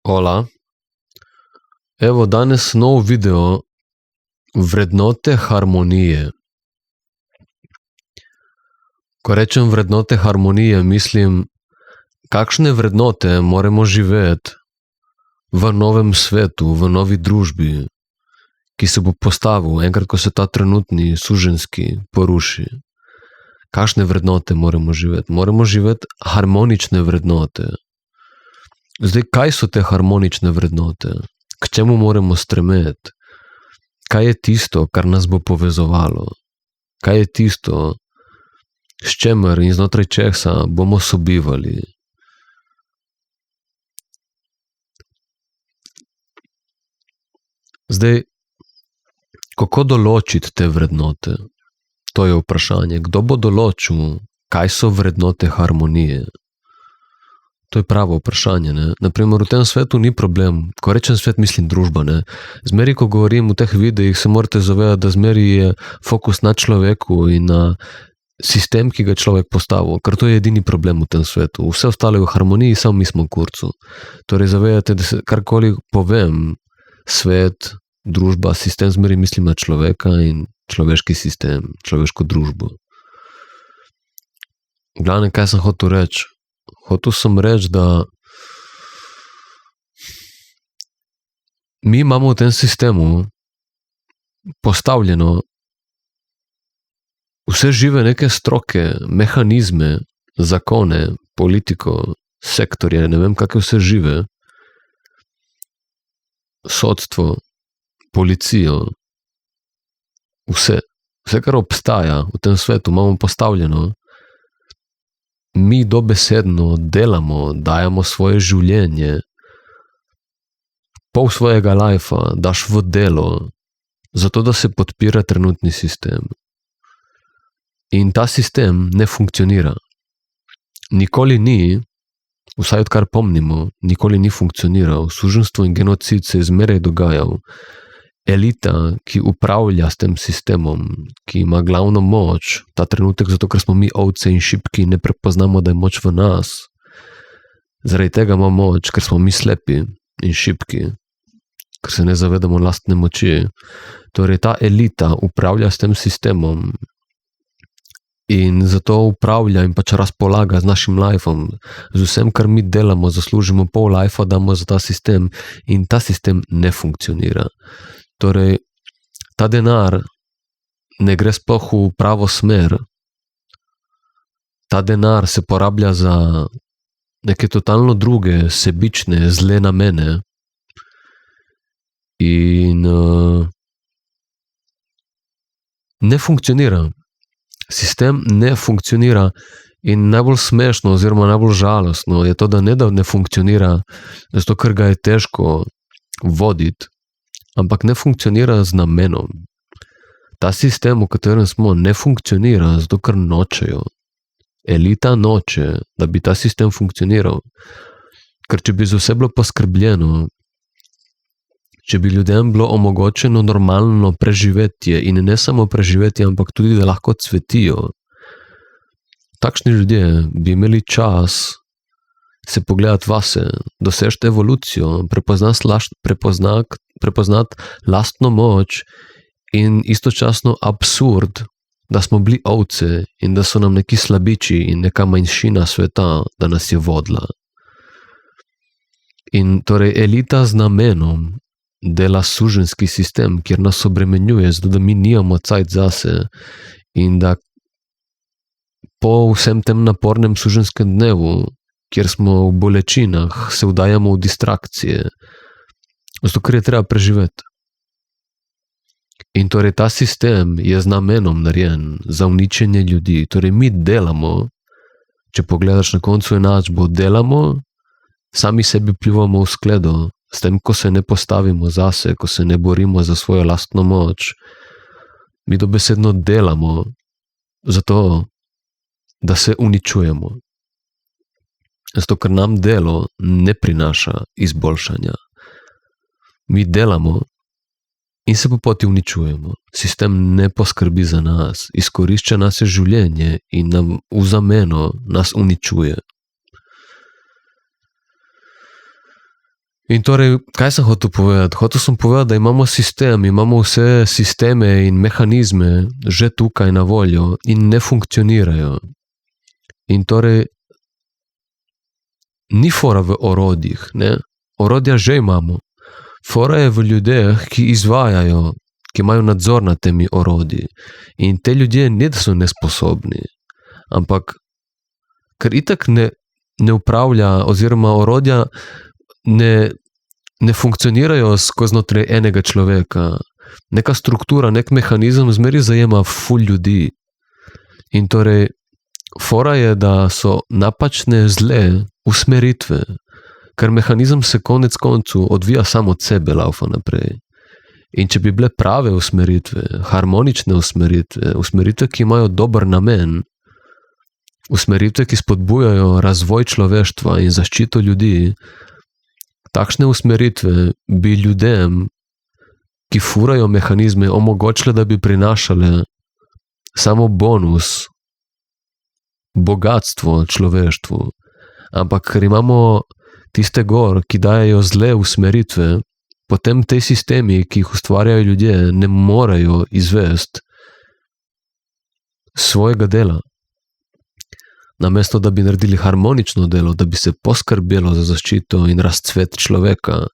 Hola, evo danes nov video vrednote harmonije. Ko rečem vrednote harmonije, mislim, kakšne vrednote moramo živeti v novem svetu, v novi družbi, ki se bo postavil enkrat, ko se ta trenutni suženjski poruši. Kakšne vrednote moramo živeti? Moramo živeti harmonične vrednote. Zdaj, kaj so te harmonične vrednote? K čemu moramo stremeti? Kaj je tisto, kar nas bo povezovalo? Kaj je tisto, s čemer in znotraj česa bomo sobivali? Zdaj, kako določiti te vrednote? To je vprašanje. Kdo bo določil, kaj so vrednote harmonije? To je pravo vprašanje. Ne? Naprimer, v tem svetu ni problem. Ko rečem svet, mislim družba. Ne? Zmeri, ko govorim v teh videih, se morate zavedati, da zmeri je fokus na človeku in na sistem, ki ga človek postavil, ker to je edini problem v tem svetu. Vse ostalo je v harmoniji, samo mi smo v kurcu. Torej, zavedate, da se karkoli povem, svet, družba, sistem, zmeri mislim na človeka in človeški sistem, človeško družbo. V glavnem, kaj sem hotel reči? Hotel sem reči, da mi imamo v tem sistemu postavljeno vse žive neke stroke, mehanizme, zakone, politiko, sektorje, ne vem, kakve vse žive, sodstvo, policijo, vse, kar obstaja v tem svetu, imamo postavljeno. Mi dobesedno delamo, dajemo svoje življenje, pol svojega lajfa daš v delo, zato da se podpira trenutni sistem. In ta sistem ne funkcionira. Nikoli ni, vsaj odkar pomnimo, nikoli ni funkcioniral. Suženjstvo in genocid se je zmeraj dogajal. Elita, ki upravlja s tem sistemom, ki ima glavno moč, ta trenutek, zato ker smo mi ovce in šibki, ne prepoznamo, da je moč v nas. Zaradi tega ima moč, ker smo mi slepi in šibki, ker se ne zavedamo lastne moči. Torej, ta elita upravlja s tem sistemom in zato upravlja in pač razpolaga z našim lajfom, z vsem, kar mi delamo, zaslužimo pol lajfa, damo za ta sistem in ta sistem ne funkcionira. Torej, ta denar ne gre sploh v pravo smer. Ta denar se porablja za neke totalno druge, sebične, zle namene. In ne funkcionira. Sistem ne funkcionira in najbolj smešno oziroma najbolj žalostno je to, da ne funkcionira, zato ker ga je težko voditi, ampak ne funkcionira z namenom. Ta sistem, v katerem smo, ne funkcionira, zato ker nočejo. Elita noče, da bi ta sistem funkcioniral. Ker če bi za vse bilo poskrbljeno, če bi ljudem bilo omogočeno normalno preživetje in ne samo preživetje, ampak tudi, da lahko cvetijo, takšni ljudje bi imeli čas se pogledati vase, dosežiti evolucijo, prepoznati lastno moč in istočasno absurd, da smo bili ovce in da so nam neki slabiči in neka manjšina sveta, da nas je vodila. In torej elita z namenom dela suženjski sistem, kjer nas obremenjuje, zato da mi nimamo cajt zase in da po vsem tem napornem suženjskem dnevu, kjer smo v bolečinah, se vdajamo v distrakcije, zato ker je treba preživeti. In torej ta sistem je z namenom narejen za uničenje ljudi. Torej mi delamo, če pogledaš na koncu enačbo, delamo, sami sebi pljuvamo v skledo, s tem, ko se ne postavimo zase, ko se ne borimo za svojo lastno moč. Mi dobesedno delamo zato, da se uničujemo. Zato, ker nam delo ne prinaša izboljšanja. Mi delamo in se po poti uničujemo. Sistem ne poskrbi za nas, izkorišča naše življenje in nam v zameno nas uničuje. In torej, kaj sem hotel povedati? Hotel sem povedati, da imamo sistem, imamo vse sisteme in mehanizme že tukaj na voljo in ne funkcionirajo. In torej, ni fora v orodjih, ne? Orodja že imamo. Fora je v ljudeh, ki izvajajo, ki imajo nadzor nad temi orodji. In te ljudje ne da so nesposobni, ampak ker itak ne upravlja oziroma orodja ne funkcionirajo skozi znotraj enega človeka. Neka struktura, nek mehanizem zmeri zajema ful ljudi. In torej, fora je, da so napačne zle usmeritve, ker mehanizem se konec koncu odvija samo od sebe, laufa naprej. In če bi bile prave usmeritve, harmonične usmeritve, usmeritve, ki imajo dober namen, usmeritve, ki spodbujajo razvoj človeštva in zaščito ljudi, takšne usmeritve bi ljudem, ki furajo mehanizme, omogočile, da bi prinašale samo bonus, bogatstvo človeštvu. Ampak ker imamo tiste gor, ki dajejo zle usmeritve, potem te sistemi, ki jih ustvarjajo ljudje, ne morejo izvesti svojega dela. Namesto, da bi naredili harmonično delo, da bi se poskrbelo za zaščito in razcvet človeka,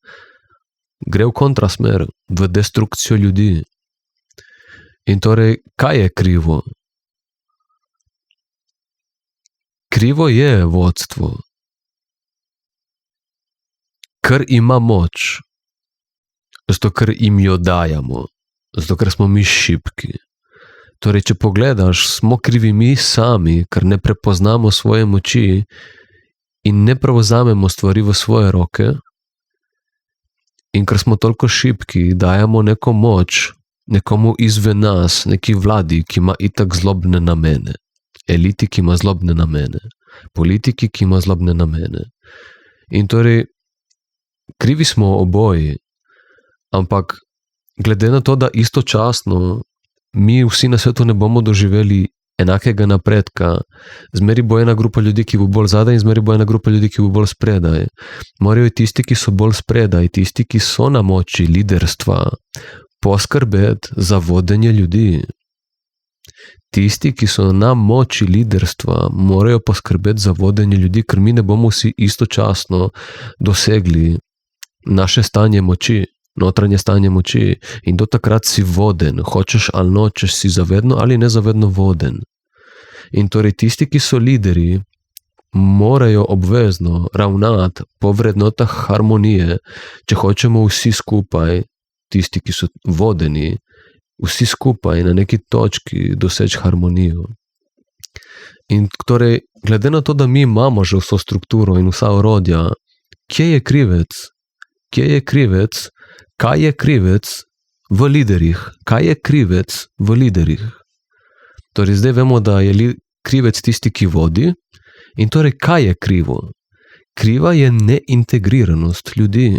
gre v kontrasmer, v destrukcijo ljudi. In torej, kaj je krivo? Krivo je vodstvo, ker ima moč, zato ker jim jo dajamo, zato ker smo mi šibki. Torej, če pogledaš, smo krivi mi sami, ker ne prepoznamo svoje moči in ne prevzamemo stvari v svoje roke, in ker smo toliko šibki, dajemo neko moč nekomu izven nas, neki vladi, ki ima itak zlobne namene, eliti, ki ima zlobne namene, politiki, ki ima zlobne namene. In torej, krivi smo oboji, ampak glede na to, da istočasno mi vsi na svetu ne bomo doživeli enakega napredka, zmeri bo ena grupa ljudi, ki bo bolj zadaj, in zmeri bo ena grupa ljudi, ki bo bolj spredaj. Morajo tisti, ki so bolj spredaj, tisti, ki so na moči liderstva, poskrbeti za vodenje ljudi. Tisti, ki so na moči liderstva, morajo poskrbeti za vodenje ljudi, ker mi ne bomo vsi istočasno dosegli naše stanje moči, notranje stanje moči, in do takrat si voden, hočeš ali nočeš, si zavedno ali nezavedno voden. In torej tisti, ki so lideri, morajo obvezno ravnati po vrednotah harmonije, če hočemo vsi skupaj, tisti, ki so vodeni, vsi skupaj na neki točki doseči harmonijo. In torej, glede na to, da mi imamo že vso strukturo in vsa orodja, kje je krivec? Kje je krivec? Kaj je krivec v liderjih? Kaj je krivec v liderjih? Torej, zdaj vemo, da je krivec tisti, ki vodi, in torej, kaj je krivo? Kriva je neintegriranost ljudi.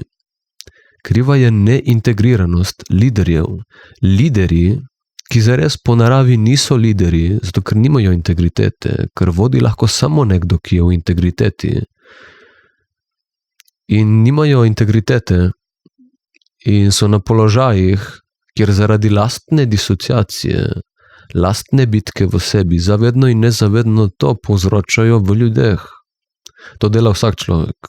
Kriva je neintegriranost liderjev. Liderji, ki zares po naravi niso liderji, zato ker nimajo integritete, ker vodi lahko samo nekdo, ki je v integriteti. In nimajo integritete in so na položajih, kjer zaradi lastne disociacije, lastne bitke v sebi, zavedno in nezavedno to povzročajo v ljudeh. To dela vsak človek.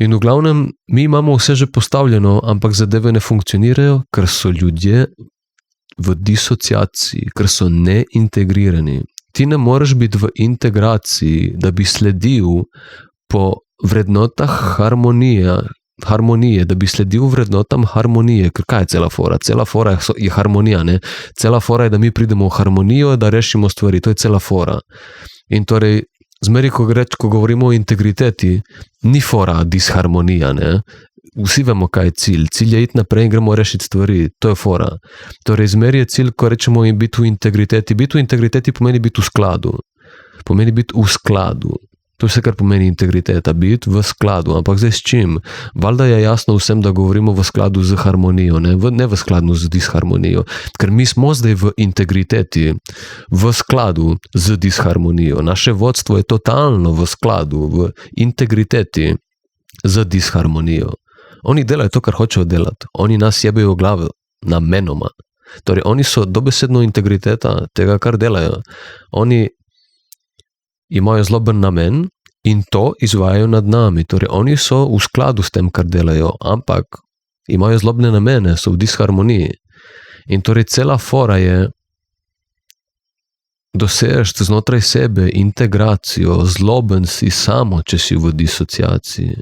In v glavnem, mi imamo vse že postavljeno, ampak zadeve ne funkcionirajo, ker so ljudje v disociaciji, ker so neintegrirani. Ti ne moreš biti v integraciji, da bi sledil po vrednotah harmonije, da bi sledil vrednotam harmonije, ker kaj je cela fora? Cela fora je harmonija, ne? Cela fora je, da mi pridemo v harmonijo, da rešimo stvari, to je cela fora. In torej, zmeri, ko govorimo o integriteti, ni fora disharmonija, ne? Vsi vemo, kaj je cilj. Cilj je iti naprej in gremo rešiti stvari, to je fora. Torej, zmeri je cilj, ko rečemo in biti v integriteti. Biti v integriteti pomeni biti v skladu. Pomeni biti v skladu. To je vse, kar pomeni integriteta, biti v skladu. Ampak zdaj s čim? Valjda je jasno vsem, da govorimo v skladu z harmonijo, ne v skladu z disharmonijo. Ker mi smo zdaj v integriteti, v skladu z disharmonijo. Naše vodstvo je totalno v skladu, v integriteti. z disharmonijo. Oni delajo to, kar hočejo delati. Oni nas jebejo v glavo, namenoma. Torej, oni so dobesedno integriteta tega, kar delajo. Oni imajo zloben namen in to izvajajo nad nami. Torej, oni so v skladu s tem, kar delajo, ampak imajo zlobne namene, so v disharmoniji. In torej, cela fora je dosežeš znotraj sebe integracijo, zloben si samo, če si v disociaciji.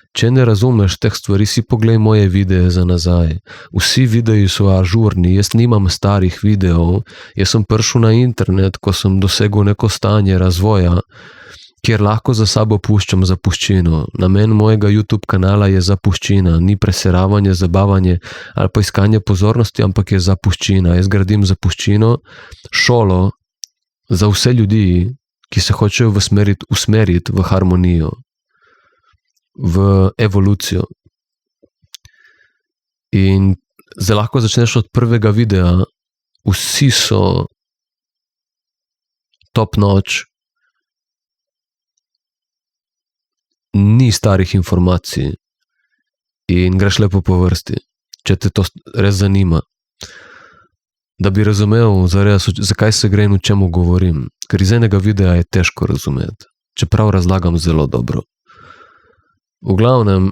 Če ne razumeš teh stvari, si poglej moje videe za nazaj. Vsi videi so ažurni, jaz nimam starih videov, jaz sem prišel na internet, ko sem dosegel neko stanje razvoja, kjer lahko za sabo puščam zapuščino. Namen mojega YouTube kanala je zapuščina, ni preseravanje, zabavanje ali pa iskanje pozornosti, ampak je zapuščina. Jaz gradim zapuščino, šolo za vse ljudi, ki se hočejo usmeriti v harmonijo, v evolucijo. In zdaj lahko začneš od prvega videa, vsi so top notch, ni starih informacij in greš lepo po vrsti, če te to res zanima. Da bi razumel, zakaj se gre in o čemu govorim, ker iz enega videa je težko razumeti, čeprav razlagam zelo dobro. V glavnem,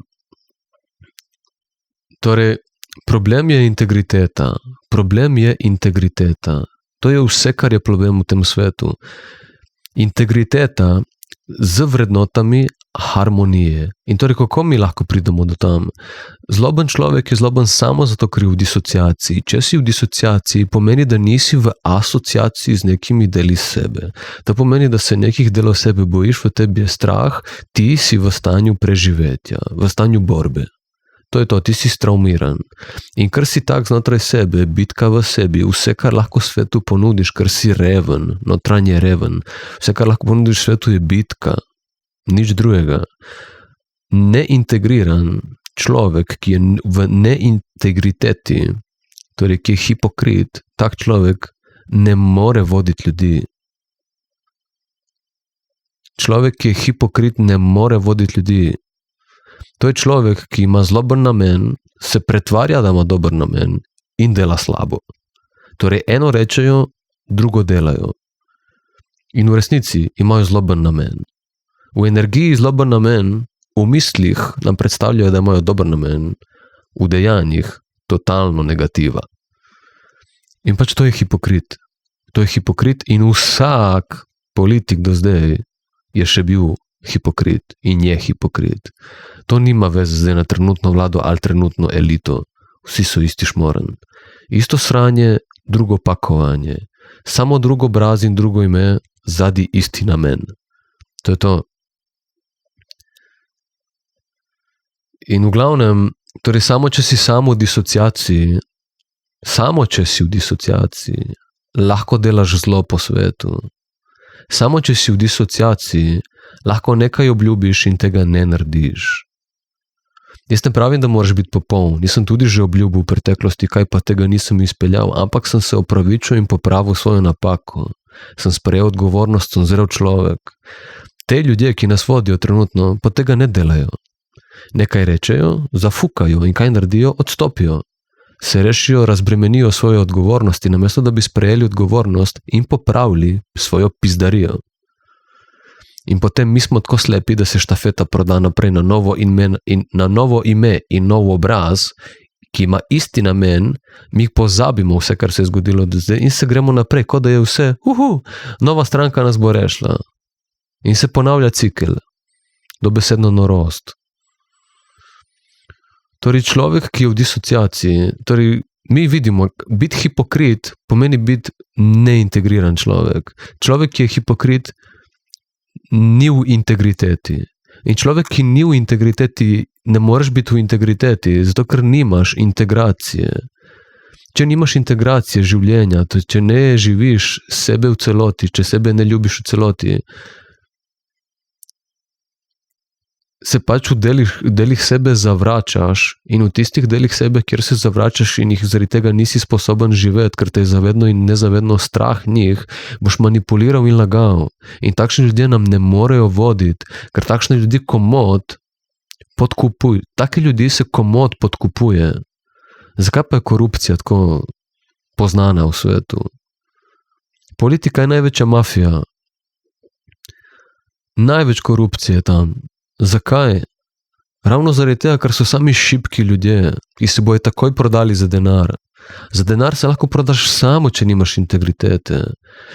torej, problem je integriteta. To je vse, kar je problem v tem svetu. Integriteta z vrednotami harmonije. In torej, kako mi lahko pridemo do tam? Zloben človek je zloben samo zato, ker je v disociaciji. Če si v disociaciji, pomeni, da nisi v asociaciji z nekimi deli sebe. To pomeni, da se nekih delov sebe bojiš, v tebi je strah, ti si v stanju preživetja, v stanju borbe. To je to, ti si straumiran. In ker si tak znotraj sebe, bitka v sebi, vse, kar lahko svetu ponudiš, ker si reven, notranje reven, vse, kar lahko ponudiš svetu, je bitka. Nič drugega. Neintegriran človek, ki je v neintegriteti, torej ki je hipokrit, tak človek ne more voditi ljudi. Človek, ki je hipokrit, ne more voditi ljudi. To je človek, ki ima zloben namen, se pretvarja, da ima dober namen in dela slabo. Torej, eno rečejo, drugo delajo. In v resnici imajo zloben namen. V energiji zloben namen, v mislih nam predstavljajo, da imajo dober namen, v dejanjih totalno negativa. In pač to je hipokrit. To je hipokrit in vsak politik do zdaj je še bil hipokrit in je hipokrit. To nima veze zdaj na trenutno vlado ali trenutno elito. Vsi so isti šmoren. Isto sranje, drugo pakovanje. Samo drugo obraz in drugo ime, zadi isti namen. To je to. In v glavnem, torej samo če si v disociaciji, lahko delaš zlo po svetu. Samo če si v disociaciji, lahko nekaj obljubiš in tega ne narediš. Jaz ne pravim, da moraš biti popoln, nisem tudi že obljubil v preteklosti, kaj pa tega nisem izpeljal, ampak sem se opravičil in popravil svojo napako. Sem sprejel odgovornost, sem zrel človek. Te ljudje, ki nas vodijo trenutno, pa tega ne delajo. Nekaj rečejo, zafukajo in kaj naredijo, odstopijo. Se rešijo, razbremenijo svoje odgovornosti, namesto da bi sprejeli odgovornost in popravili svojo pizdarijo. In potem mi smo tako slepi, da se štafeta proda naprej na novo ime in nov obraz, ki ima isti namen, mi pozabimo vse, kar se je zgodilo do zdaj in se gremo naprej, kot da je vse, nova stranka nas bo rešila. In se ponavlja cikel, dobesedno norost. Torej človek, ki je v disociaciji, torej mi vidimo, biti hipokrit pomeni biti neintegriran človek. Človek, ki je hipokrit, ni v integriteti. In človek, ki ni v integriteti, ne moreš biti v integriteti, zato ker nimaš integracije. Če nimaš integracije življenja, če ne živiš sebe v celoti, če sebe ne ljubiš v celoti, se pač v delih sebe zavračaš in v tistih delih sebe, kjer se zavračaš in jih zaradi tega nisi sposoben živeti, ker te je zavedno in nezavedno strah njih, boš manipuliral in lagal. In takšni ljudje nam ne morejo voditi, ker takšni ljudje komot podkupuj. Taki ljudi se komod podkupuje. Zakaj pa je korupcija tako poznana v svetu? Politika je največja mafija. Največ korupcije je tam. Zakaj? Ravno zaradi tega, ker so sami šibki ljudje, ki se bojo takoj prodali za denar. Za denar se lahko prodaš samo, če nimaš integritete.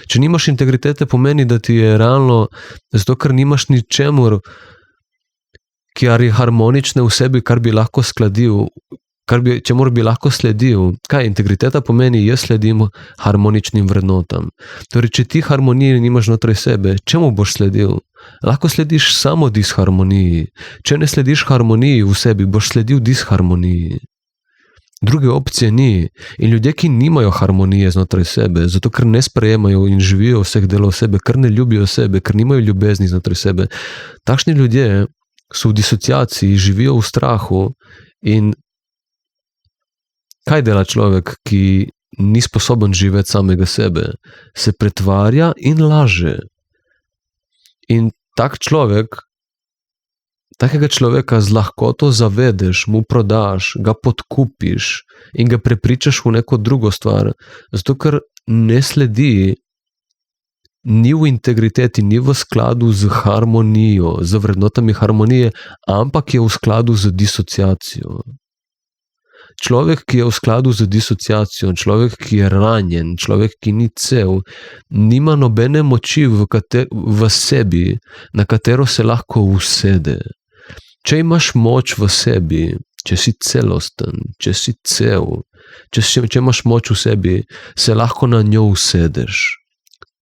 Če nimaš integritete, pomeni, da ti je realno, zato ker nimaš ničemur, kar je harmonične v sebi, kar bi lahko skladil, čemur bi lahko sledil. Kaj integriteta pomeni? Jaz sledim harmoničnim vrednotam. Torej, če ti harmonije nimaš znotraj sebe, čemu boš sledil? Lahko slediš samo disharmoniji. Če ne slediš harmoniji v sebi, boš sledil disharmoniji. Druge opcije ni. In ljudje, ki nimajo harmonije znotraj sebe, zato ker ne sprejemajo in živijo vseh delov sebe, ker ne ljubijo sebe, ker nimajo ljubezni znotraj sebe, takšni ljudje so v disociaciji, živijo v strahu. In kaj dela človek, ki ni sposoben živeti samega sebe? Se pretvarja in laže. In takega človeka z lahkoto zavedeš, mu prodaš, ga podkupiš in ga prepričaš v neko drugo stvar, zato ker ne sledi, ni v integriteti, ni v skladu z harmonijo, z vrednotami harmonije, ampak je v skladu z disociacijo. Človek, ki je v skladu z disociacijo, človek, ki je ranjen, človek, ki ni cel, nima nobene moči v sebi, na katero se lahko usede. Če imaš moč v sebi, če si celosten, če si cel, če imaš moč v sebi, se lahko na njo usedeš.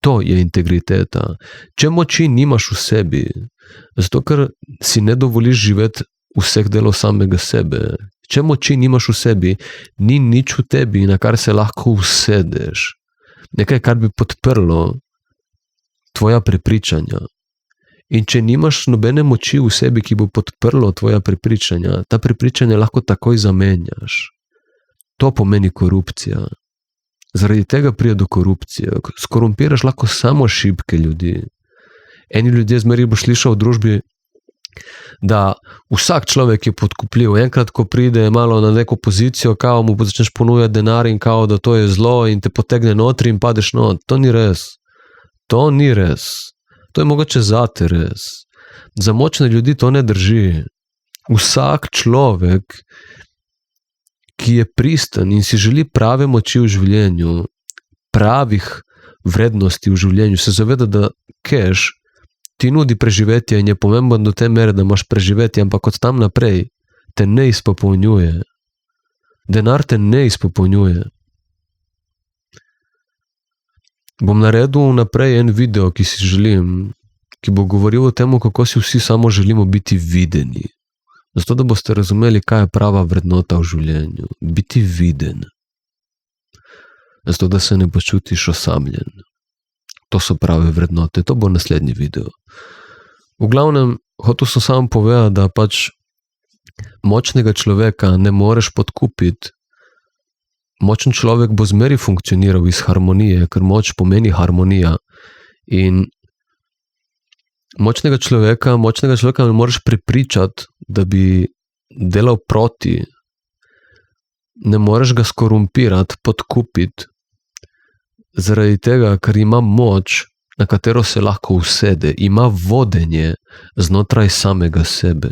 To je integriteta. Če moči nimaš v sebi, zato ker si ne dovoliš živeti vseh delov samega sebe, če moči nimaš v sebi, ni nič v tebi, na kar se lahko usedeš. Nekaj, kar bi podprlo tvoja prepričanja. In če nimaš nobene moči v sebi, ki bo podprlo tvoja prepričanja, ta prepričanja lahko takoj zamenjaš. To pomeni korupcija. Zaradi tega pride do korupcije. Skorumpiraš lahko samo šibke ljudi. Eni ljudje zmeri boš slišal v družbi, da vsak človek je podkupljiv. Enkrat, ko pride malo na neko pozicijo, kao mu začneš ponujati denar in kao, da to je zlo in te potegne notri in padeš not. To ni res. To ni res. To je mogoče zate res. Za močne ljudi to ne drži. Vsak človek, ki je pristen in si želi prave moči v življenju, pravih vrednosti v življenju, se zaveda, da cash ti nudi preživetje in je pomemben do te mere, da imaš preživetje, ampak od tam naprej te ne izpopolnjuje. Denar te ne izpopolnjuje. Bom naredil naprej en video, ki si želim, ki bo govoril o tem, kako si vsi samo želimo biti videni. Zato, da boste razumeli, kaj je prava vrednota v življenju. Biti viden. Zato, da se ne počutiš osamljen. To so prave vrednote. To bo naslednji video. V glavnem, hotel sem samo povedati, da pač močnega človeka ne moreš podkupiti. Močen človek bo zmeri funkcioniral iz harmonije, ker moč pomeni harmonija. In močnega človeka ne moreš prepričati, da bi delal proti. Ne moreš ga skorumpirati, podkupiti, zaradi tega, ker ima moč, na katero se lahko usede, ima vodenje znotraj samega sebe.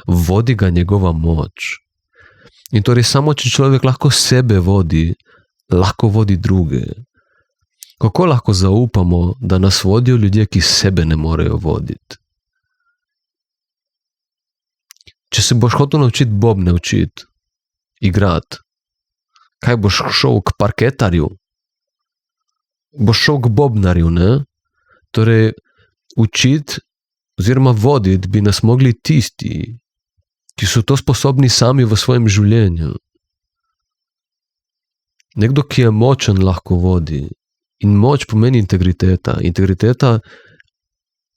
Vodi ga njegova moč. In torej samo, če človek lahko sebe vodi, lahko vodi druge. Kako lahko zaupamo, da nas vodijo ljudje, ki sebe ne morejo voditi? Če se boš hotel naučiti bobne učiti, igrati, kaj boš šel k parketarju? Boš šel k bobnarju, ne? Torej, učiti oziroma voditi bi nas mogli tisti, ki so to sposobni sami v svojem življenju. Nekdo, ki je močen, lahko vodi. In moč pomeni integriteta. Integriteta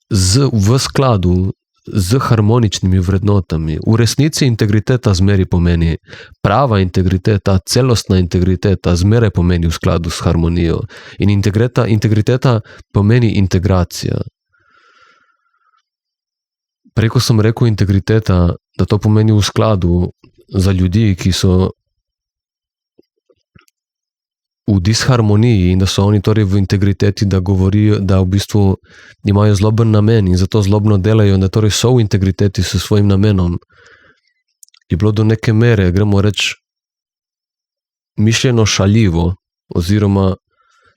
v skladu z harmoničnimi vrednotami. V resnici integriteta zmeri pomeni prava integriteta, celostna integriteta zmeraj pomeni v skladu s harmonijo. In integriteta pomeni integracija. Preko sem rekel integriteta, da to pomeni v skladu za ljudi, ki so v disharmoniji in da so oni torej v integriteti, da govorijo, da v bistvu imajo zloben namen in zato zlobno delajo in da torej so v integriteti s svojim namenom, je bilo do neke mere, gremo reči, mišljeno šaljivo, oziroma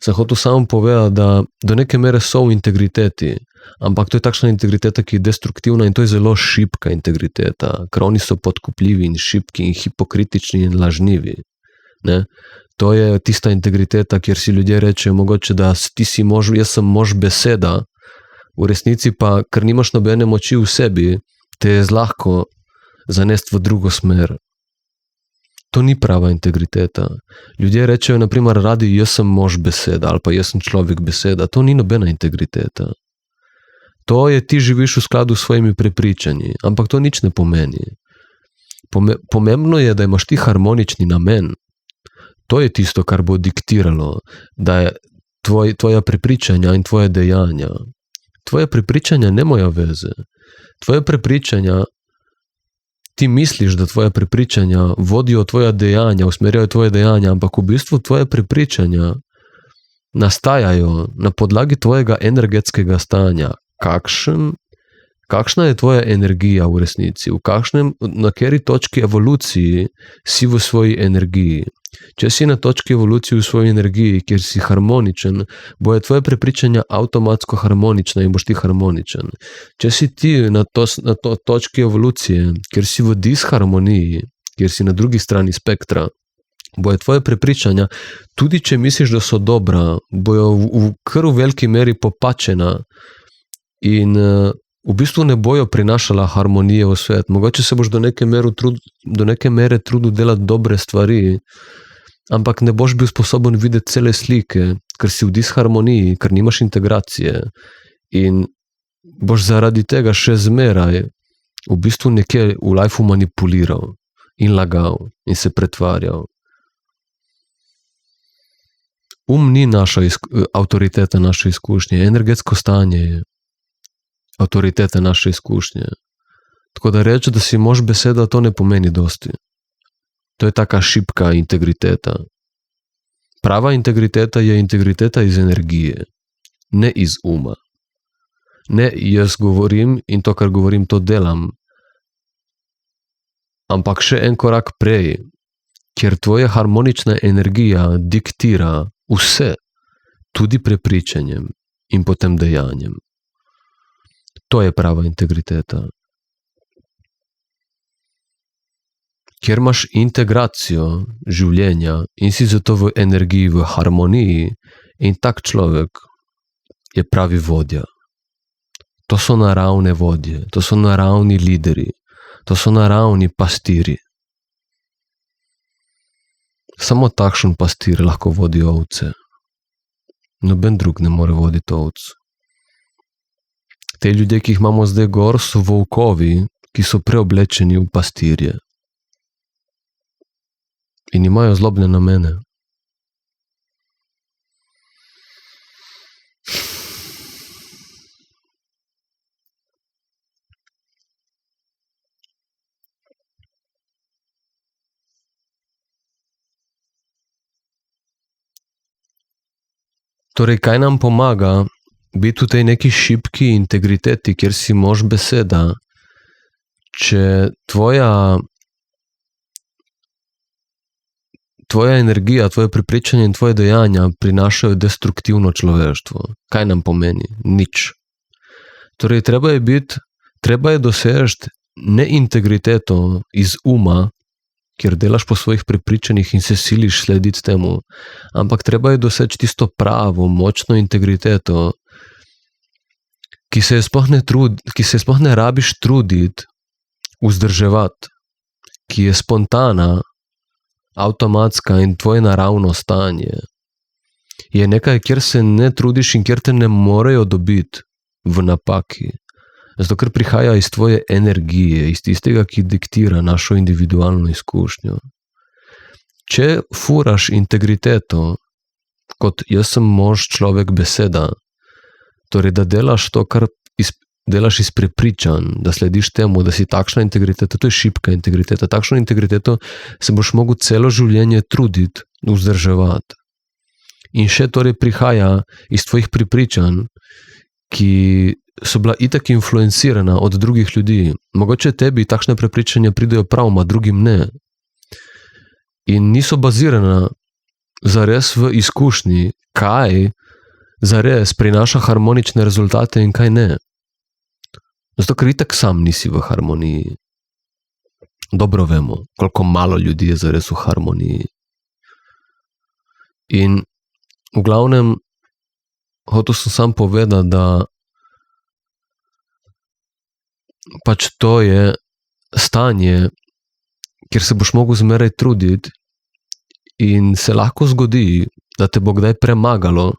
sem hotel samo povedati, da do neke mere so v integriteti, ampak to je takšna integriteta, ki je destruktivna in to je zelo šibka integriteta, ker oni so podkupljivi in šibki in hipokritični in lažnivi. Ne? To je tista integriteta, kjer si ljudje rečejo mogoče, da ti si mož, jaz sem mož beseda, v resnici pa, ker nimaš nobene moči v sebi, te je zlahko zanesti v drugo smer. To ni prava integriteta. Ljudje rečejo, naprimer, radi jaz sem mož beseda ali pa jaz sem človek beseda. To ni nobena integriteta. To je ti živiš v skladu s svojimi prepričanji, ampak to nič ne pomeni. Pomembno je, da imaš ti harmonični namen. To je tisto, kar bo diktiralo, da je tvoja prepričanja in tvoje dejanja. Tvoje prepričanja nemajo veze. Tvoje prepričanja, ti misliš, da tvoje prepričanja vodijo tvoja dejanja, usmerjajo tvoje dejanja, ampak v bistvu tvoje prepričanja nastajajo na podlagi tvojega energetskega stanja. Kakšna je tvoja energija v resnici? Na kateri točki evoluciji si v svoji energiji? Če si na točki evolucije v svoji energiji, kjer si harmoničen, bojo tvoje prepričanja avtomatsko harmonična in boš ti harmoničen. Če si ti na točki evolucije, kjer si v disharmoniji, kjer si na drugi strani spektra, bojo tvoje prepričanja, tudi če misliš, da so dobra, bojo kar v veliki meri popačena in v bistvu ne bojo prinašala harmonije v svet. Mogoče se boš do neke mere trudil delati dobre stvari, ampak ne boš bil sposoben videti cele slike, ker si v disharmoniji, ker nimaš integracije in boš zaradi tega še zmeraj v bistvu nekje v lifeu manipuliral in lagal in se pretvarjal. Ni naša avtoriteta naše izkušnje, energetsko stanje je avtoriteta naše izkušnje. Tako da reči, da si mož beseda, to ne pomeni dosti. To je taka šibka integriteta. Prava integriteta je integriteta iz energije, ne iz uma. Ne jaz govorim in to, kar govorim, to delam. Ampak še en korak prej, kjer tvoja harmonična energija diktira vse, tudi prepričanjem in potem dejanjem. To je prava integriteta. Kjer imaš integracijo življenja in si zato v energiji, v harmoniji in tak človek je pravi vodja. To so naravne vodje, to so naravni lideri, to so naravni pastiri. Samo takšen pastir lahko vodi ovce. Noben drug ne more voditi ovc. Te ljudje, ki jih imamo zdaj gor, so volkovi, ki so preoblečeni v pastirje. In imajo zlobne namene. Torej, kaj nam pomaga biti v tej neki šibki integriteti, kjer si mož beseda, če tvoja energija, tvoje prepričanje in tvoje dejanja prinašajo destruktivno človeštvo. Kaj nam pomeni? Nič. Torej, treba je dosežiti ne integriteto iz uma, kjer delaš po svojih prepričanjih in se siliš slediti temu, ampak treba je doseči tisto pravo, močno integriteto, ki se sploh ne rabiš truditi, vzdrževati, ki je spontana, avtomatska in tvoje naravno stanje. Je nekaj, kjer se ne trudiš in kjer te ne morejo dobiti v napaki. Zato, ker prihaja iz tvoje energije, iz tistega, ki diktira našo individualno izkušnjo. Če furaš integriteto, kot jaz sem mož, človek, beseda, torej, da delaš to, kar delaš iz prepričanj, da slediš temu, da si takšna integriteta, to je šibka integriteta. Takšno integriteto se boš mogel celo življenje truditi, vzdrževati. In še torej prihaja iz tvojih prepričanj, ki so bila itak influencirana od drugih ljudi. Mogoče tebi takšne prepričanja pridejo prav, a drugim ne. In niso bazirana zares v izkušnji, kaj zares prinaša harmonične rezultate in kaj ne. Zato, ker itak sam nisi v harmoniji. Dobro vemo, koliko malo ljudi je zares v harmoniji. In v glavnem, hotel sem sam povedati, da pač to je stanje, kjer se boš mogel zmeraj truditi in se lahko zgodi, da te bo kdaj premagalo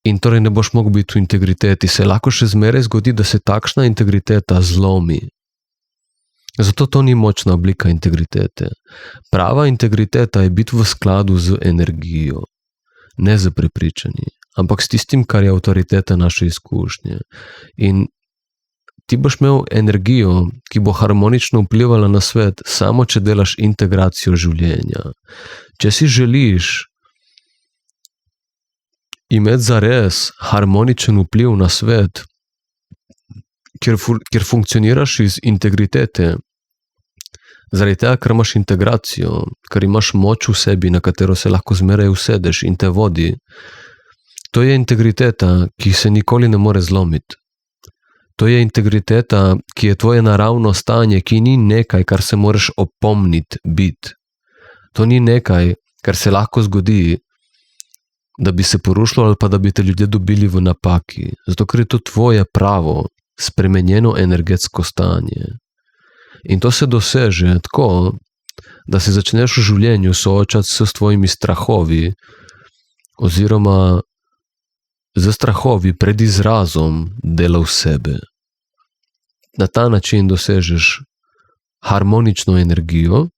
in torej ne boš mogel biti v integriteti. Se lahko še zmeraj zgodi, da se takšna integriteta zlomi. Zato to ni močna oblika integritete. Prava integriteta je biti v skladu z energijo, ne z prepričanji, ampak s tistim, kar je avtoriteta naše izkušnje. In ti boš imel energijo, ki bo harmonično vplivala na svet, samo če delaš integracijo življenja. Če si želiš imeti zares harmoničen vpliv na svet, kjer funkcioniraš iz integritete, zaradi tega, ker imaš integracijo, ker imaš moč v sebi, na katero se lahko zmeraj usedeš in te vodi, to je integriteta, ki se nikoli ne more zlomiti. To je integriteta, ki je tvoje naravno stanje, ki ni nekaj, kar se moraš opomniti biti. To ni nekaj, kar se lahko zgodi, da bi se porušilo ali pa da bi te ljudje dobili v napaki. Zato, ker je to tvoje pravo, spremenjeno energetsko stanje. In to se doseže tako, da se začneš v življenju soočati s tvojimi strahovi oziroma z strahovi pred izrazom delov sebe. Na ta način dosežeš harmonično energijo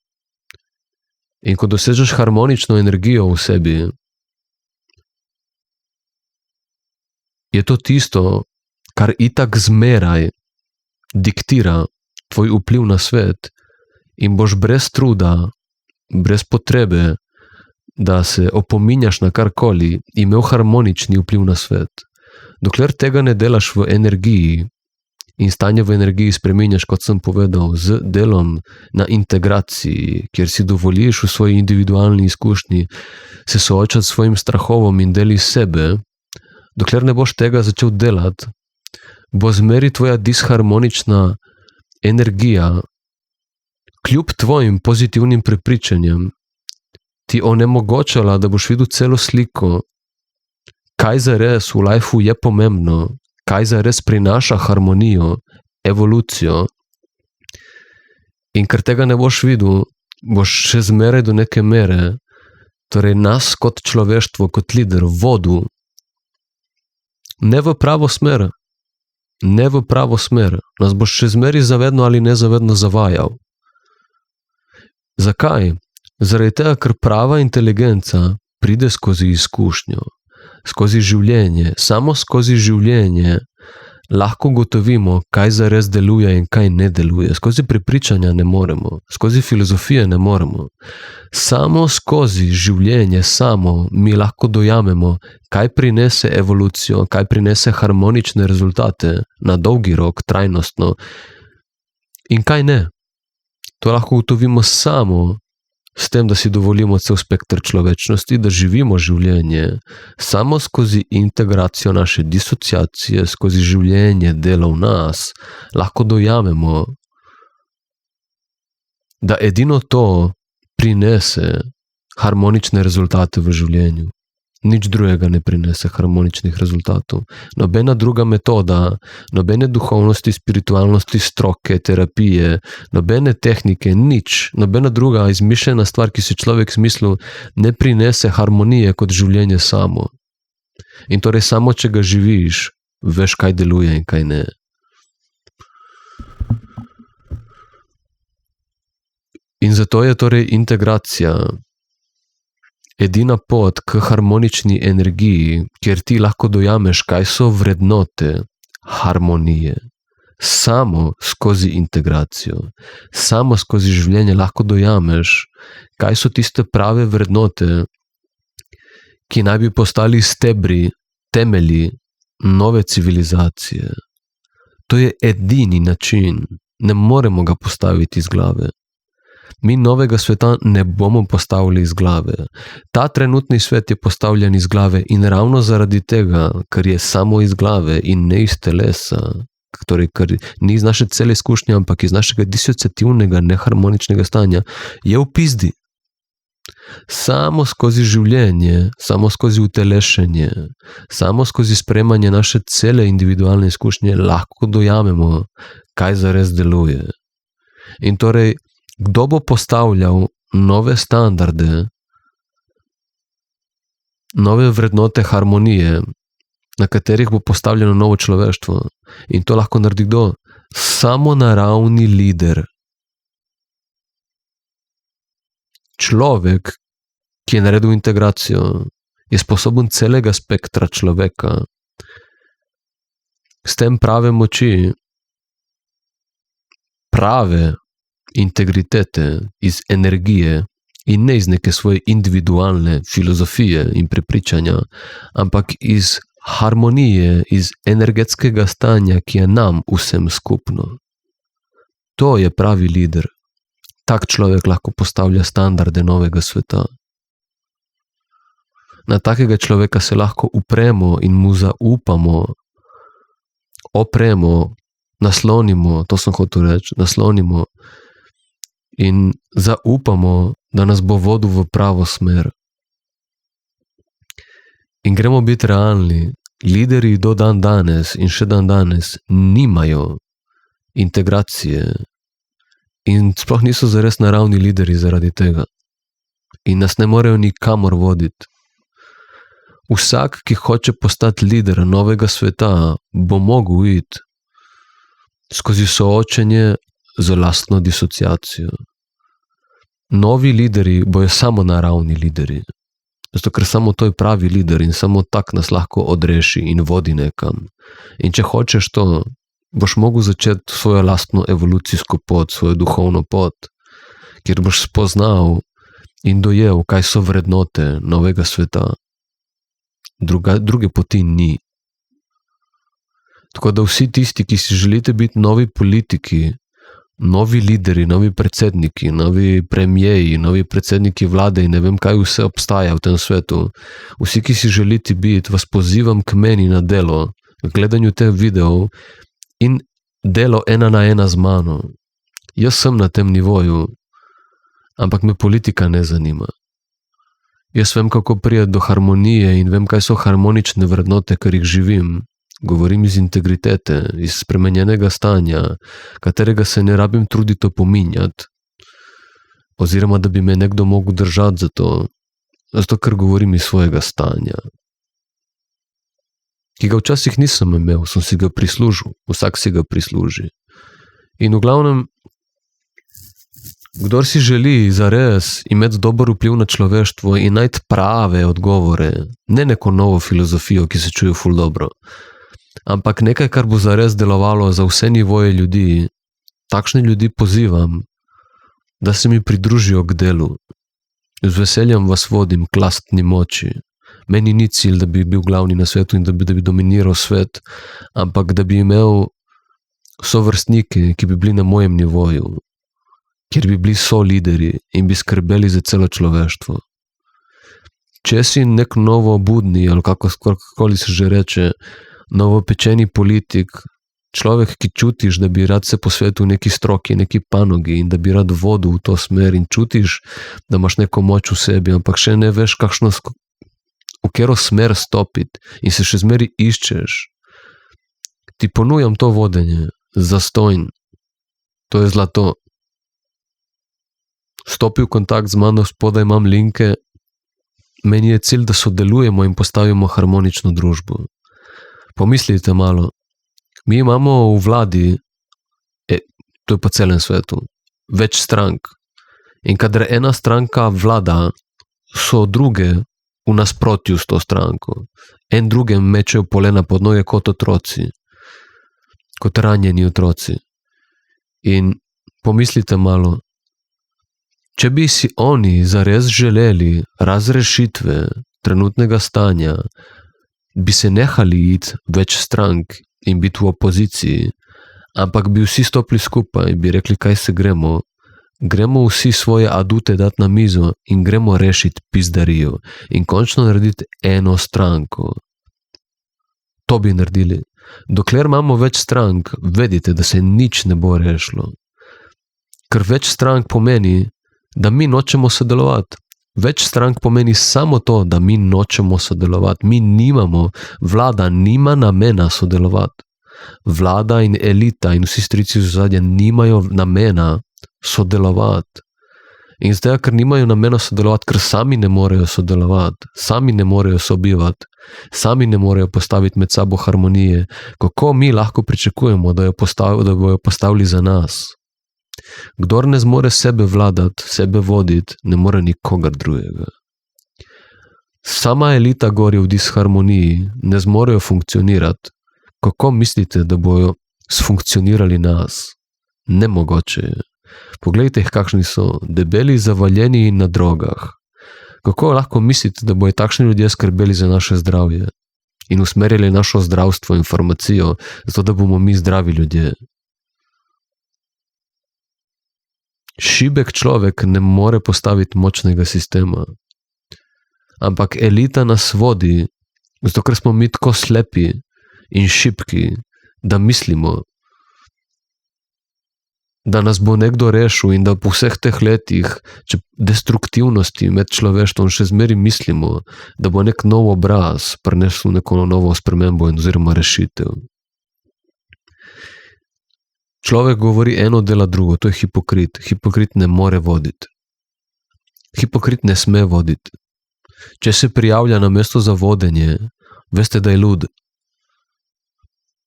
in ko dosežeš harmonično energijo v sebi, je to tisto, kar itak zmeraj diktira tvoj vpliv na svet in boš brez truda, brez potrebe, da se opominjaš na karkoli, imel harmonični vpliv na svet. Dokler tega ne delaš v energiji in stanje v energiji spreminjaš, kot sem povedal, z delom na integraciji, kjer si dovoliš v svoji individualni izkušnji se soočati s svojim strahovom in deli sebe, dokler ne boš tega začel delati, bo zmeri tvoja disharmonična energija, kljub tvojim pozitivnim prepričanjem, ti onemogočala, da boš videl celo sliko, kaj zares v lifeu je pomembno, kaj zares prinaša harmonijo, evolucijo. In ker tega ne boš videl, boš še zmeraj do neke mere, torej nas kot človeštvo, kot lider, vodil ne v pravo smer, ne v pravo smer. Nas boš še zmeraj zavedno ali nezavedno zavajal. Zakaj? Zaradi tega, ker prava inteligenca pride skozi izkušnjo, skozi življenje. Samo skozi življenje lahko ugotovimo, kaj zares deluje in kaj ne deluje. Skozi prepričanja ne moremo, skozi filozofije ne moremo. Samo skozi življenje mi lahko dojamemo, kaj prinese evolucijo, kaj prinese harmonične rezultate na dolgi rok, trajnostno in kaj ne. To lahko ugotovimo samo s tem, da si dovolimo cel spekter človečnosti, da živimo življenje samo skozi integracijo naše disociacije, skozi življenje dela v nas, lahko dojamemo, da edino to prinese harmonične rezultate v življenju. Nič drugega ne prinese harmoničnih rezultatov. Nobena druga metoda, nobene duhovnosti, spiritualnosti, stroke, terapije, nobene tehnike, nič, nobena druga izmišljena stvar, ki si človek izmislil, ne prinese harmonije kot življenje samo. In torej samo, če ga živiš, veš, kaj deluje in kaj ne. In zato je torej integracija edina pot k harmonični energiji, kjer ti lahko dojameš, kaj so vrednote harmonije. Samo skozi integracijo, samo skozi življenje lahko dojameš, kaj so tiste prave vrednote, ki naj bi postali stebri, temelji nove civilizacije. To je edini način, ne moremo ga postaviti iz glave. Mi novega sveta ne bomo postavili iz glave. Ta trenutni svet je postavljen iz glave in ravno zaradi tega, ker je samo iz glave in ne iz telesa, torej, ker ni iz naše cele izkušnje, ampak iz našega disociativnega, neharmoničnega stanja, je v pizdi. Samo skozi življenje, samo skozi utelešenje, samo skozi sprejemanje naše cele individualne izkušnje lahko dojamemo, kaj zares deluje. In torej, kdo bo postavljal nove standarde, nove vrednote harmonije, na katerih bo postavljeno novo človeštvo? In to lahko naredi kdo? Samo naravni lider. Človek, ki je naredil integracijo, je sposoben celega spektra človeka. S tem prave moči, prave integritete iz energije in ne iz neke svoje individualne filozofije in prepričanja, ampak iz harmonije, iz energetskega stanja, ki je nam vsem skupno. To je pravi lider. Tak človek lahko postavlja standarde novega sveta. Na takega človeka se lahko upremo in mu zaupamo, opremo, naslonimo, to sem hotel reči, naslonimo in zaupamo, da nas bo vodil v pravo smer. In gremo biti realni, lideri do dan danes in še dan danes nimajo integracije in sploh niso zares naravni lideri zaradi tega. In nas ne morejo nikamor voditi. Vsak, ki hoče postati lider novega sveta, bo mogel iti skozi soočenje z lastno disociacijo. Novi lideri bojo samo naravni lideri. Zato, ker samo to je pravi lider in samo tak nas lahko odreši in vodi nekam. In če hočeš to, boš mogel začeti svojo lastno evolucijsko pot, svojo duhovno pot, kjer boš spoznal in dojel, kaj so vrednote novega sveta. Druge poti ni. Tako da vsi tisti, ki si želite biti novi politiki, novi lideri, novi predsedniki, novi premijeji, novi predsedniki vlade in ne vem, kaj vse obstaja v tem svetu, vsi, ki si želite biti, vas pozivam k meni na delo, k gledanju teh videov in delo 1 na 1 z mano. Jaz sem na tem nivoju, ampak me politika ne zanima. Jaz vem, kako priti do harmonije in vem, kaj so harmonične vrednote, ker jih živim. Govorim iz integritete, iz spremenjenega stanja, katerega se ne rabim truditi opominjati. Oziroma, da bi me nekdo mogel držati za to. Zato, ker govorim iz svojega stanja. Ki ga včasih nisem imel, sem si ga prislužil. Vsak si ga prisluži. In v glavnem, kdor si želi zares imeti dober vpliv na človeštvo in najti prave odgovore, ne neko novo filozofijo, ki se čuje ful dobro, ampak nekaj, kar bo zares delovalo za vse nivoje ljudi, takšne ljudi pozivam, da se mi pridružijo k delu. Z veseljem vas vodim k lastni moči. Meni ni cilj, da bi bil glavni na svetu in da bi dominiral svet, ampak da bi imel sovrstnike, ki bi bili na mojem nivoju, kjer bi bili solideri in bi skrbeli za celo človeštvo. Če si nek novobudni, ali kakokoli se že reče, novopečeni politik, človek, ki čutiš, da bi rad se posvetil neki stroki, neki panogi in da bi rad vodil v to smer in čutiš, da imaš neko moč v sebi, ampak še ne veš, v katero smer stopiti in se še zmeri iščeš, ti ponujam to vodenje, zastonj. To je zlato. Stopi v kontakt z mano, spodaj imam linke, meni je cilj, da sodelujemo in postavimo harmonično družbo. Pomislite malo, mi imamo v vladi, to je po celem svetu, več strank. In kadar ena stranka vlada so druge v nasprotju s to stranko. En drugem mečejo polena pod noge kot otroci, kot ranjeni otroci. In pomislite malo, če bi si oni zares želeli razrešitve trenutnega stanja, bi se nehali iti več strank in biti v opoziciji, ampak bi vsi stopili skupaj in bi rekli, kaj se gremo vsi svoje adute dati na mizo in gremo rešiti pizdarijo in končno narediti eno stranko. To bi naredili. Dokler imamo več strank, vedite, da se nič ne bo rešilo. Ker več strank pomeni, da mi nočemo sodelovati. Več strank pomeni samo to, da mi nočemo sodelovati. Vlada nima namena sodelovati. Vlada in elita in vsi strici v zadnje nimajo namena sodelovati. In zdaj, ker nimajo namena sodelovati, ker sami ne morejo sodelovati, sami ne morejo sobivati, sami ne morejo postaviti med sabo harmonije, kako mi lahko pričakujemo, da bojo postavili za nas? Kdor ne zmore sebe vladati, sebe voditi, ne more nikogar drugega. Sama elita gori v disharmoniji, ne zmorejo funkcionirati. Kako mislite, da bojo sfunkcionirali nas? Nemogoče je. Poglejte jih, kakšni so, debeli, zavaljeni in na drogah. Kako lahko mislite, da bojo takšni ljudje skrbeli za naše zdravje in usmerjali našo zdravstvo in farmacijo, zato da bomo mi zdravi ljudje? Šibek človek ne more postaviti močnega sistema. Ampak elita nas vodi, zato ker smo mi tako slepi in šibki, da mislimo, da nas bo nekdo rešil in da po vseh teh letih destruktivnosti med človeštvom še zmeri mislimo, da bo nek nov obraz prinesel neko novo spremembo oziroma rešitev. Človek govori eno, dela drugo, to je hipokrit. Hipokrit ne more voditi. Hipokrit ne sme voditi. Če se prijavlja na mesto za vodenje, veste, da je lud.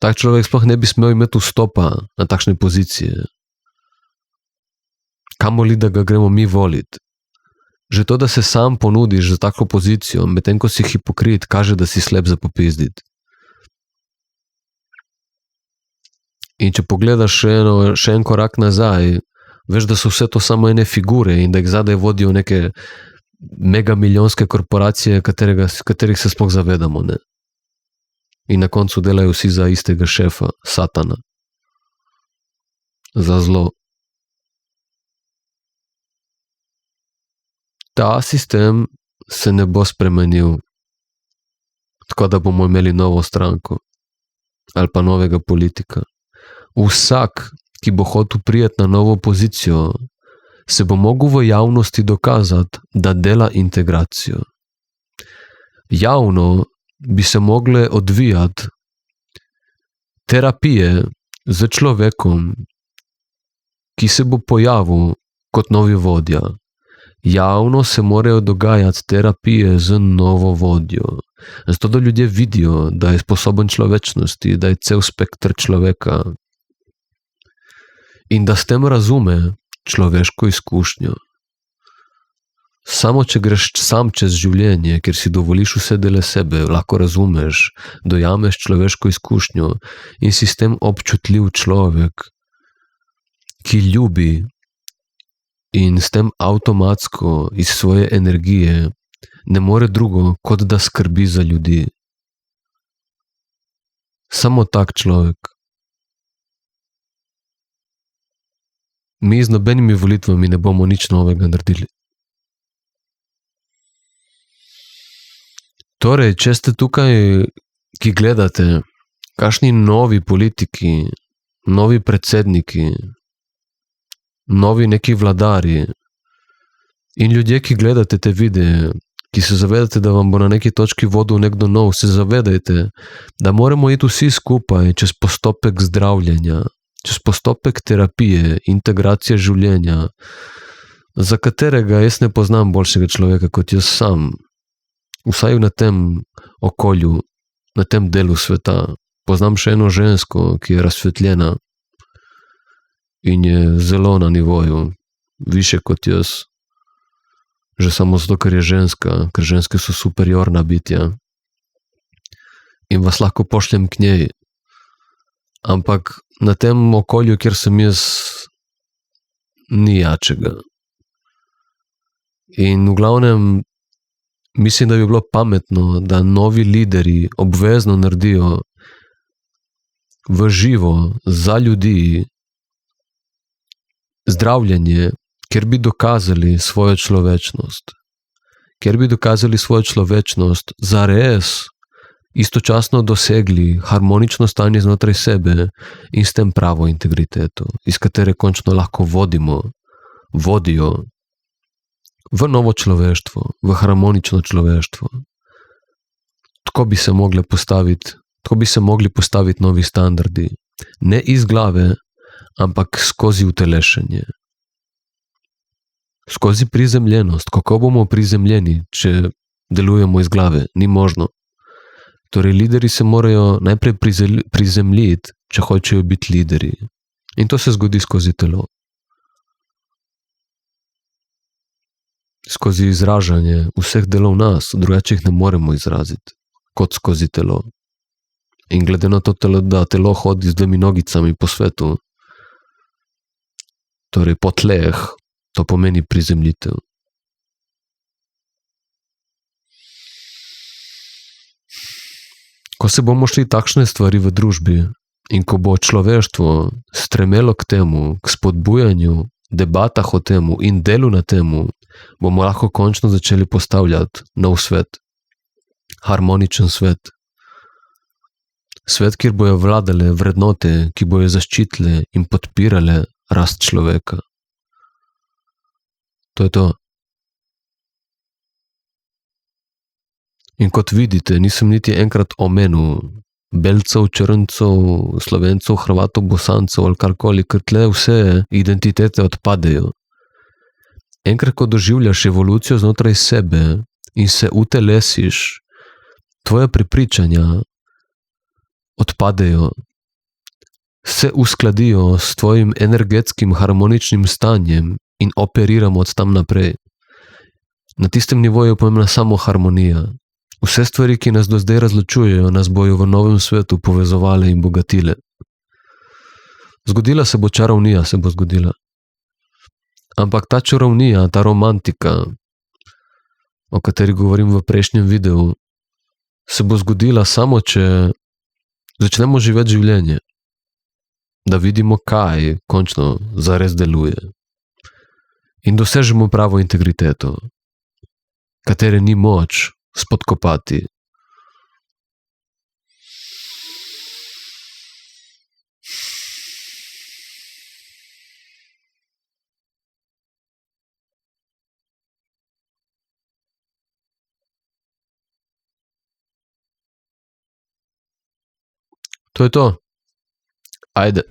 Tak človek sploh ne bi smel imeti vstopa na takšne pozicije. Kamoli, da ga gremo mi voliti. Že to, da se sam ponudiš za tako pozicijo, medtem ko si hipokrit, kaže, da si slep za popizditi. In če pogledaš še en korak nazaj, veš, da so vse to samo ene figure in da jih zadaj vodijo neke megamilijonske korporacije, katerih se sploh zavedamo, ne? In na koncu delajo vsi za istega šefa, Satana. Za zlo. Ta sistem se ne bo spremenil, tako da bomo imeli novo stranko ali pa novega politika. Vsak, ki bo hotel priti na novo pozicijo, se bo mogel v javnosti dokazati, da dela integracijo. Javno bi se mogle odvijati terapije z človekom, ki se bo pojavil kot novi vodja. Javno se morajo dogajati terapije z novo vodjo. Zato, da ljudje vidijo, da je sposoben človečnosti, da je cel spektr človeka. In da s tem razume človeško izkušnjo. Samo če greš sam čez življenje, ker si dovoliš vse dele sebe, lahko razumeš, dojameš človeško izkušnjo in si s tem občutljiv človek, ki ljubi in s tem avtomatsko iz svoje energije ne more drugo, kot da skrbi za ljudi. Samo tak človek. Mi z nobenimi volitvami ne bomo nič novega naredili. Torej, če ste tukaj, ki gledate, kakšni novi politiki, novi predsedniki, novi neki vladarji in ljudje, ki gledate te videe, ki se zavedate, da vam bo na neki točki vodil nekdo nov, se zavedajte, da moramo iti vsi skupaj čez postopek zdravljenja, čez postopek terapije, integracije življenja, za katerega jaz ne poznam boljšega človeka kot jaz sam. Vsaj na tem okolju, na tem delu sveta. Poznam še eno žensko, ki je razsvetljena in je zelo na nivoju, više kot jaz. že samo zato, ker je ženska, ker ženske so superiorna bitja in vas lahko pošljem k njej. Ampak na tem okolju, kjer sem jaz, ni jačega. In v glavnem, mislim, da bi bilo pametno, da novi lideri obvezno naredijo v živo za ljudi zdravljenje, kjer bi dokazali svojo človečnost. Kjer bi dokazali svojo človečnost, zares istočasno dosegli harmonično stanje znotraj sebe in s tem pravo integriteto, iz katere končno lahko vodijo v novo človeštvo, v harmonično človeštvo. Tako bi se mogli postaviti novi standardi. Ne iz glave, ampak skozi utelešenje. Skozi prizemljenost. Kako bomo prizemljeni, če delujemo iz glave? Ni možno. Torej, lideri se morajo najprej prizemljiti, če hočejo biti lideri. In to se zgodi skozi telo. Skozi izražanje vseh delov nas, drugače jih ne moremo izraziti, kot skozi telo. In glede na to telo, da telo hodi z 2 nogicami po svetu, torej po tleh, to pomeni prizemljitev. Ko se bomo šli takšne stvari v družbi in ko bo človeštvo stremelo k temu, k spodbujanju, debatah o temu in delu na temu, bomo lahko končno začeli postavljati nov svet. Harmoničen svet. Svet, kjer bojo vladale vrednote, ki bojo zaščitile in podpirale rast človeka. To je to. In kot vidite, nisem niti enkrat omenil belcev, črncev, Slovencev, Hrvatov, Bosancev ali karkoli, ker tle vse identitete odpadejo. Enkrat, ko doživljaš evolucijo znotraj sebe in se utelesiš, tvoje prepričanja odpadejo, se uskladijo s tvojim energetskim harmoničnim stanjem in operiramo od tam naprej. Na tistem nivoju je pomembna samo harmonija. Vse stvari, ki nas do zdaj razločujejo, nas bojo v novem svetu povezovale in bogatile. Zgodila se bo čarovnija, se bo zgodila. Ampak ta čarovnija, ta romantika, o kateri govorim v prejšnjem videu, se bo zgodila samo, če začnemo živeti življenje. Da vidimo, kaj končno zares deluje. In dosežemo pravo integriteto, katere ni moč spodkopati. To je to. Ajde.